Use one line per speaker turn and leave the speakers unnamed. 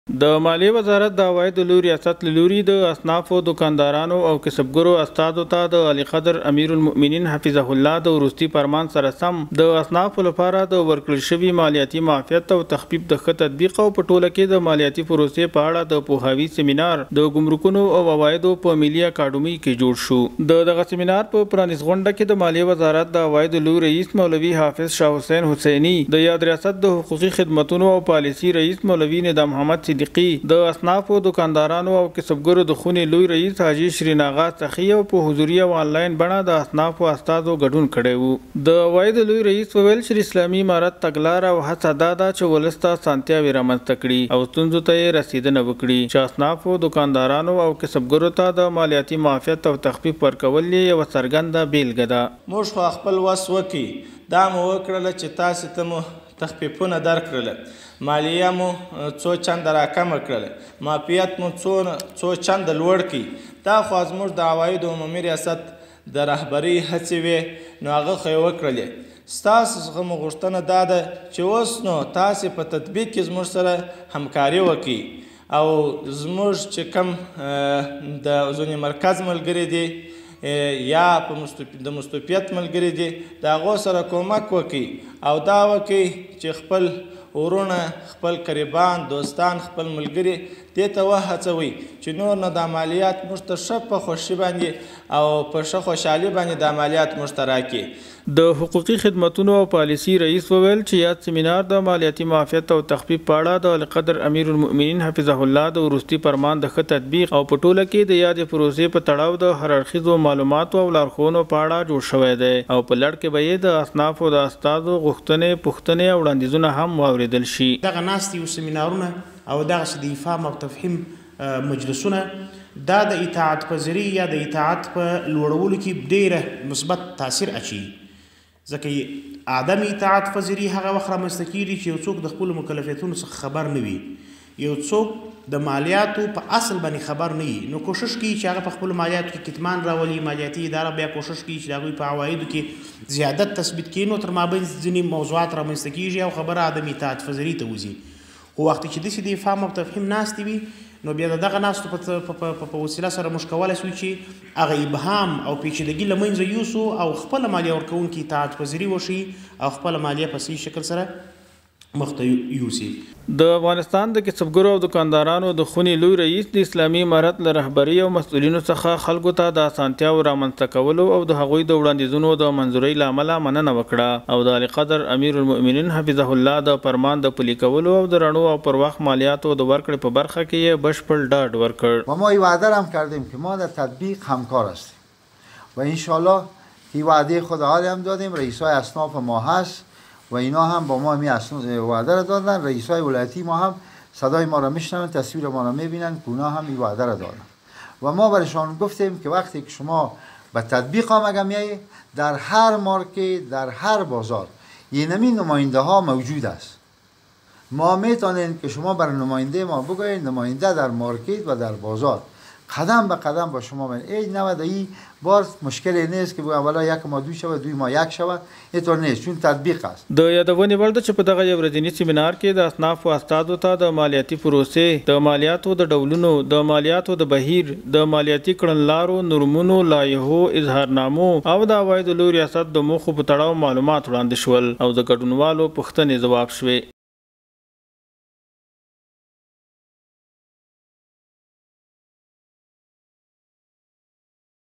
د مالیې وزارت د عوایدو لوی ریاست له لوري د اصنافو دکاندارانو او کسبګرو استادو ته د علي قدر امیر المؤمنین حفظه الله د وروستي فرمان سره سم د اصنافو لپاره د ورکړل شوي مالیاتي معافیت او تخفیف د ښه تطبیق او په ټوله کې د مالیاتي پروسې په اړه د پوهاوي سیمینار د ګمرکونو او عوایدو په ملي اکاډمۍ کې جوړ شو. دغه سیمینار په پرانیز غونډه کې د مالیې وزارت د عوایدو لوی رئیس مولوي حافظ شاه حسین حسیني، د یاد ریاست د حقوقي خدمتونو او پالیسي رئیس مولوي نظام محمد د اصنافو دکاندارانو او کسبګرو د خونې لوی رئیس حاجي شیرین آغا سخي او په حضوري او آنلاین بڼه د اصنافو استادو ګډون کړی وو. د عوایدو لوی رئیس وویل چې اسلامي امارت تګلاره او هڅه دا ده چې ولس ته اسانتیاوې رامنځته کړي او ستونزو ته یې رسیدنه وکړي چې اصنافو دکاندارانو او کسبګرو ته د مالیاتي معافیت او تخفیف ورکول یې یوه څرګنده بیلګه ده.
موږ خو خپل وس وکړي دا مو وکړله چې تاسې ته مو تخفیفونه درکړله، مالیه مو څو چنده راکمه کړله، معافیت مو څو چنده لوړ کړي. دا خو زموږ د عوایدو عمومي ریاست د رهبرۍ هڅې وې، نو هغه خو یې وکړلې. ستاسو څخه مو غوښتنه دا ده چې اوس نو تاسې په تطبیق کې زموږ سره همکاري وکړي او زموږ چې کوم د ځینې مرکز ملګري دي یا د مستوفیت ملګري دي د هغو سره کومک وکړي او دا وکړي چې خپل ورونه، خپل قریبان، دوستان، خپل ملګري دې ته وهڅوئ چې نور نه دا مالیات موږ ته ښه په خوښي باندې او په ښه خوشحالي باندې دا مالیات موږ ته راکړي.
د حقوقي خدمتونو او پالیسي رئیس وویل چې یاد سیمینار د مالیاتي معافیت او تخفیف په اړه د علي قدر امیر المؤمنین حفظه الله د وروستي فرمان د ښه تطبیق او په ټوله کې د یادې پروسې په تړاو د هر اړخیزو معلوماتو او لارښوونو په اړه جوړ شوی دی او په لړ کې به یې د اصنافو د استازو غوښتنې، پوښتنې او وړاندیزونه هم واورېدل شي.
دغه ناستې او سیمینارونه او دغسې د افهام او تفهیم مجلسونه دا د اطاعت پذیري یا د اطاعت په لوړولو کې ډېره مثبت تاثیر اچوي، ځکه عدم اطاعت پذیري هغه وخت رامنځته کېږي چې یو څوک د خپلو مکلفیتونو څخه خبر نه وي، یو څوک د مالیاتو په اصل باندې خبر نه وي، نو کوشش کوي چې هغه په خپلو مالیاتو کې کتمان راولي. مالیاتي اداره بیا کوشش کوي چې د هغوی په عوایدو کې زیادت تثبیت کړي، نو تر مابین ځینې موضوعات رامنځته کېږي او خبره عدم اطاعت پذیري ته وځي. خو وخت چې داسې د افهام او تفهیم ناستې وي، نو بیا د دغه ناستو په وسیله سره موږ کولی سو چې هغه ابهام او پیچیدګي له منځه یوسو او خپله مالیه ورکوونکي اطاعت پذیري وشي او خپله مالیه په صحیح شکل سره مخته یوسي.
د افغانستان د کسبګرو او دکاندارانو د خونې لوی رئیس د اسلامي امارت له رهبرۍ او مسؤلینو څخه خلکو ته د اسانتیاوو رامنځته کولو او د هغوی د وړاندیزونو د منظورۍ له امله مننه وکړه او د علي قدر امیر المؤمنین حفظه الله د فرمان د پلي کولو او د رڼو او پر وخت مالیاتو د ورکړې په برخه کې یې بشپړ ډاډ ورکړ.
و ما این وعده هم کردیم که ما در تطبیق همکار هستیم و انشالله این وعده خود هم دادیم. رئیسای اصناف ما هست و اینا هم با ما وعده را دادن. رئیسای ولایتی ما هم صدای ما را میشنون، تصویر ما را میبینن که اونا هم این وعده را دادن و ما برشان گفتیم که وقتی که شما به تطبیق آمده میایید در هر مارکت، در هر بازار اینمی نماینده ها موجود است. ما میتونیم که شما بر نماینده ما بگویید نماینده در مارکت و در بازار قدم به قدم با شما من ای نود ای بار مشکلی نیست که اولا یک ما دو شود، دوی ما یک شود، اینطور نیست چون تطبیق است.
د یادونې وړ ده چې په دغه یو ورځني سیمینار کې د اصنافو استادو ته د مالیاتي پروسې، د مالیاتو د ډولونو، د مالیاتو د بهیر، د مالیاتي کړنلارو، نورمونو، لایحو، اظهارنامو او د عوایدو لوی ریاست د موخو په تړاو معلومات وړاندې شول او د ګډونوالو پوښتنې ځواب شوې.